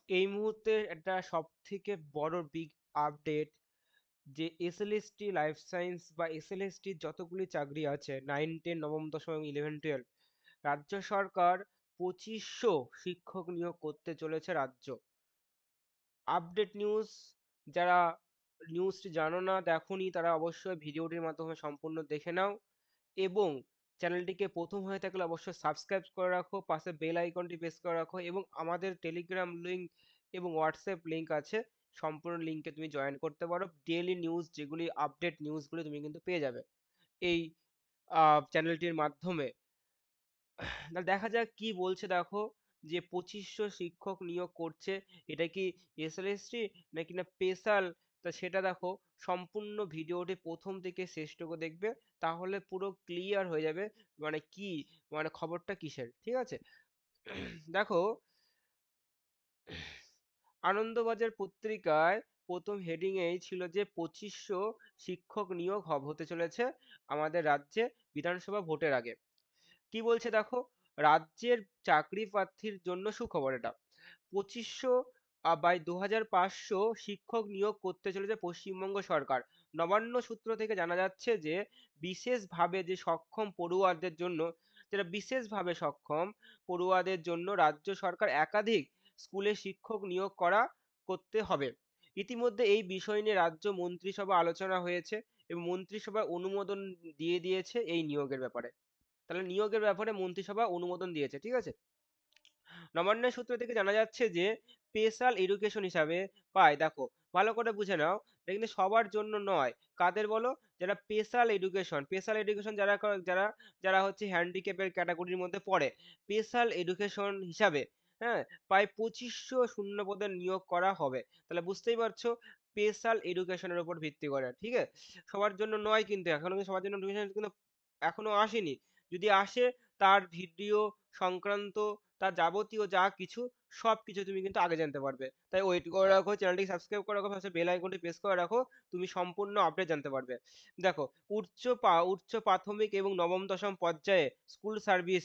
এই মুহূর্তে একটা সবথেকে বড় বিগ আপডেট যে এসএলএসটি লাইফ সায়েন্স বা এসএলএসটি যতগুলি চাকরি আছে 9, 10, নবম দশম এবং 11, 12 রাজ্য সরকার 2500 শিক্ষক নিয়োগ করতে চলেছে রাজ্য। আপডেট নিউজ, যারা নিউজটি জানো না দেখোনি তারা অবশ্যই ভিডিওটির মাধ্যমে সম্পূর্ণ দেখে নাও এবং চ্যানেলটিকে প্রথম হয়ে থাকলে অবশ্যই সাবস্ক্রাইব করে রাখো, পাশে বেল আইকনটি প্রেস করে রাখো এবং আমাদের টেলিগ্রাম লিংক এবং হোয়াটসঅ্যাপ লিংক আছে, সম্পূর্ণ লিংকে তুমি জয়েন করতে পারো। ডেইলি নিউজ যেগুলি আপডেট নিউজগুলি তুমি কিন্তু পেয়ে যাবে এই চ্যানেলটির মাধ্যমে। না দেখা যাক কি বলছে দেখো, যে 2500 শিক্ষক নিয়োগ করছে, এটা কি এসএলএসটি নাকি না স্পেশাল, তা সেটা দেখো সম্পূর্ণ ভিডিওটি প্রথম থেকে শেষটুকু দেখবে, তাহলে পুরো ক্লিয়ার হয়ে যাবে মানে কি, মানে খবরটা কিসের, ঠিক আছে। দেখো, আনন্দবাজার পত্রিকায় প্রথম হেডিং এই ছিল যে 2500 শিক্ষক নিয়োগ হতে চলেছে আমাদের রাজ্যে বিধানসভা ভোটের আগে। কি বলছে দেখো, রাজ্যের চাকরি প্রার্থীর জন্য সুখবর এটা। 2500 বাই 2500 শিক্ষক নিয়োগ করতে চলেছে পশ্চিমবঙ্গ সরকার। নবান্ন সূত্র থেকে জানা যাচ্ছে যে বিশেষভাবে যে সক্ষম পড়ুয়াদের জন্য, যারা বিশেষভাবে সক্ষম পড়ুয়াদের জন্য রাজ্য সরকার একাধিক স্কুলে শিক্ষক নিয়োগ করতে হবে। ইতিমধ্যে এই বিষয় নিয়ে রাজ্য মন্ত্রিসভা আলোচনা হয়েছে এবং মন্ত্রিসভা অনুমোদন দিয়ে দিয়েছে এই নিয়োগের ব্যাপারে। তাহলে নিয়োগের ব্যাপারে মন্ত্রিসভা অনুমোদন দিয়েছে, ঠিক আছে। নবান্নের সূত্র থেকে জানা যাচ্ছে যে স্পেশাল এডুকেশন হিসাবে পায়, দেখো ভালো করে বুঝে নাও, এটা কিন্তু সবার জন্য নয়। কাদের বলো? যারা স্পেশাল এডুকেশন যারা যারা যারা হচ্ছে হ্যান্ডিক্যাপের ক্যাটাগরির মধ্যে পড়ে, স্পেশাল এডুকেশন হিসাবে, হ্যাঁ, প্রায় 2500 শূন্য পদের নিয়োগ করা হবে। তাহলে বুঝতেই পারছো, স্পেশাল এডুকেশনের উপর ভিত্তি করে, ঠিক আছে। সবার জন্য নয় কিন্তু, এখনো কিন্তু সবার জন্য এডুকেশন কিন্তু এখনো আসেনি। যদি আসে, তার ভিডিও সংক্রান্ত, তার যাবতীয় যা কিছু সবকিছু তুমি কিন্তু আগে জানতে পারবে। তাই ওয়েট করে রাখো, চ্যানেলটি সাবস্ক্রাইব করে রাখো, পাশে বেল আইকনটি প্রেস করে রাখো, তুমি সম্পূর্ণ আপডেট জানতে পারবে। দেখো, উচ্চ প্রাথমিক এবং নবম দশম পর্যায়ে স্কুল সার্ভিস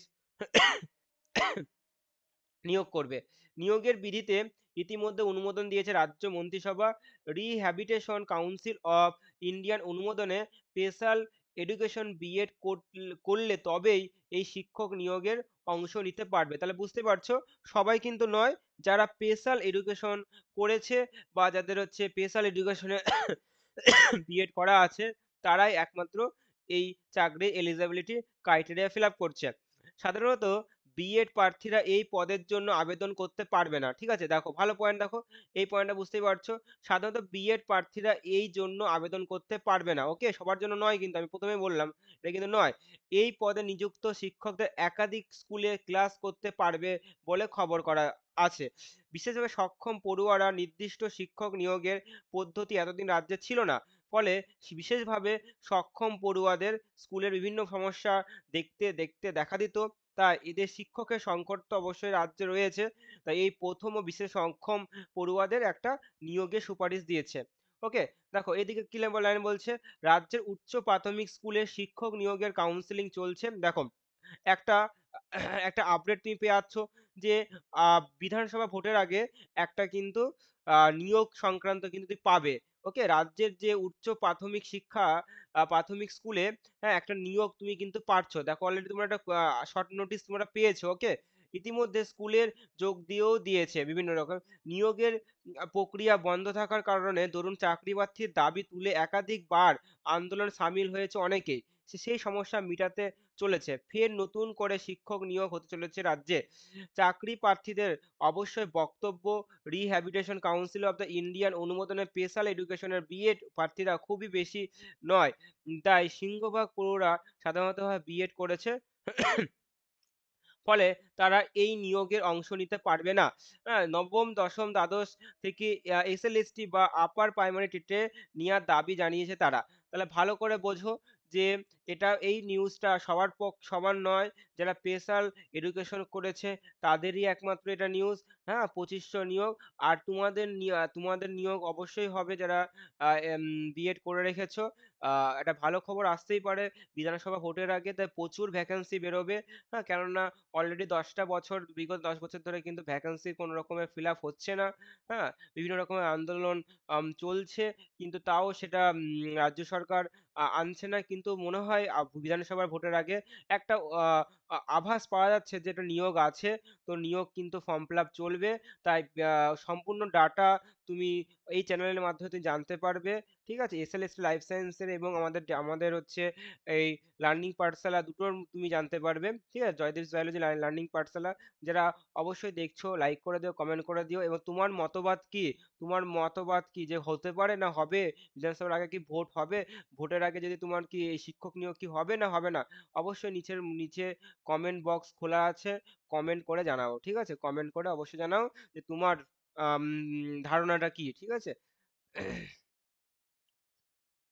নিয়োগ করবে। নিয়োগের বিধিতে ইতিমধ্যে অনুমোদন দিয়েছে রাজ্য মন্ত্রিসভা। রিহ্যাবিটেশন কাউন্সিল অফ ইন্ডিয়ান অনুমোদনে স্পেশাল এডুকেশন বিএড করলে তবেই এই শিক্ষক নিয়োগের অংশ নিতে পারবে। তাহলে বুঝতে পারছো, সবাই কিন্তু নয়, যারা স্পেশাল এডুকেশন করেছে বা যাদের হচ্ছে স্পেশাল এডুকেশনে বিএড করা আছে, তারাই একমাত্র এই চাকরির এলিজিবিলিটি ক্রাইটেরিয়া ফিল আপ করছে। সাধারণত বিএড প্রার্থীরা এই পদের জন্য আবেদন করতে পারবে না, ঠিক আছে। দেখো ভালো পয়েন্ট, দেখো এই পয়েন্টটা বুঝতেই পারছো, সাধারণত বিএড প্রার্থীরা এই জন্য আবেদন করতে পারবে না, ওকে, সবার জন্য নয় কিন্তু, আমি প্রথমেই বললাম এটা কিন্তু নয়। এই পদে নিযুক্ত শিক্ষকদের একাধিক স্কুলে ক্লাস করতে পারবে বলে খবর করা আছে। বিশেষভাবে সক্ষম পড়ুয়ারা নির্দিষ্ট শিক্ষক নিয়োগের পদ্ধতি এতদিন রাজ্যে ছিল না, ফলে বিশেষভাবে সক্ষম পড়ুয়াদের স্কুলের বিভিন্ন সমস্যা দেখতে দেখতে দেখা দিত। তাই এদের শিক্ষকের সংকট তো অবশ্যই রাজ্যে রয়েছে। তাই এই প্রথম ও বিশেষ সক্ষম পড়ুয়াদের একটা নিয়োগের সুপারিশ দিয়েছে। ওকে, দেখো এদিকে কি লাইন বলছে, রাজ্যের উচ্চ প্রাথমিক স্কুলে শিক্ষক নিয়োগের কাউন্সেলিং চলছে। দেখো, একটা একটা আপডেট তুমি পেয়ে যাচ্ছ যে বিধানসভা ভোটের আগে একটা কিন্তু নিয়োগ সংক্রান্ত কিন্তু তুমি পাবে। ওকে, রাজ্যের যে উচ্চ প্রাথমিক শিক্ষা প্রাথমিক স্কুলে, হ্যাঁ, একটা নিয়োগ তুমি কিন্তু পাচ্ছ। দেখো অলরেডি তোমরা একটা শর্ট নোটিশ তোমরা পেয়েছো। ওকে, ইতিমধ্যে স্কুলের যোগ দিয়েও দিয়েছে বিভিন্ন রকম নিয়োগের প্রক্রিয়া বন্ধ থাকার কারণে ধরুন চাকরি প্রার্থীর দাবি তুলে একাধিকবার আন্দোলন সামিল হয়েছে অনেকেই। সেই সমস্যা মিটাতে চলেছে। ফের নতুন করে শিক্ষক নিয়োগ হতে চলেছে রাজ্যে। চাকরি প্রার্থীদের অবশ্যই বক্তব্য, rehabilitation council of the Indian অনুমোদনে স্পেশাল এডুকেশনের বিএড প্রার্থীরা খুবই বেশি নয়। তাই সিংহভাগ পুরোরা সাধারণতভাবে বিএড করেছে। ফলে তারা এই নিয়োগের অংশ নিতে পারবে না। হ্যাঁ? নবম, দশম, দ্বাদশ থেকে এসএলএসটি বা আপার প্রাইমারি টেটে নেওয়ার দাবি জানিয়েছে তারা। তাহলে ভালো করে বোঝো যে এই নিউজটা সবার নয়, যারা স্পেশাল এডুকেশন করেছে তাদেরই একমাত্র এটা নিউজ। হ্যাঁ, ২৫০০ নিয়োগ। আর তোমাদের নিয়োগ অবশ্যই হবে যারা বিএড করে রেখেছো। আ একটা ভালো খবর আসতেই পারে বিধানসভা ভোটের আগে, তাই প্রচুর ভ্যাকেন্সি বেরোবে। হ্যাঁ, কেননা অলরেডি বিগত ১০ বছর ধরে কিন্তু ভ্যাকেন্সি কোনো রকমের ফিল আপ হচ্ছে না। হ্যাঁ, বিভিন্ন রকমের আন্দোলন চলছে, কিন্তু তাও সেটা রাজ্য সরকার আনছে না। কিন্তু মনে হয় বিধানসভার ভোটের আগে একটা আ আ আভাস পাওয়া যাচ্ছে যে একটা নিয়োগ আছে। তো নিয়োগ কিন্তু ফর্ম ফিল আপ চলবে। তাই আ সম্পূর্ণ ডাটা তুমি এই চ্যানেলের মাধ্যমে তুমি জানতে পারবে। ঠিক আছে? এসএলএসটি লাইফ সায়েন্সের এবং আমাদের হচ্ছে এই লার্নিং পাঠশালা দুটোর তুমি জানতে পারবে। ঠিক আছে? জয়দেব বায়োলজি লার্নিং পাঠশালা। যারা অবশ্যই দেখছো লাইক করে দিও, কমেন্ট করে দিও এবং তোমার মতবাদ কি? তোমার মতবাদ কি যে হতে পারে না হবে? বিধানসভার আগে কি ভোট হবে? ভোটের আগে যদি তোমার কি এই শিক্ষক নিয়োগ কি হবে না হবে না? অবশ্যই নিচে কমেন্ট বক্স খোলা আছে। কমেন্ট করে জানাও। ঠিক আছে? কমেন্ট করে অবশ্যই জানাও যে তোমার ধারণাটা কি? ঠিক আছে?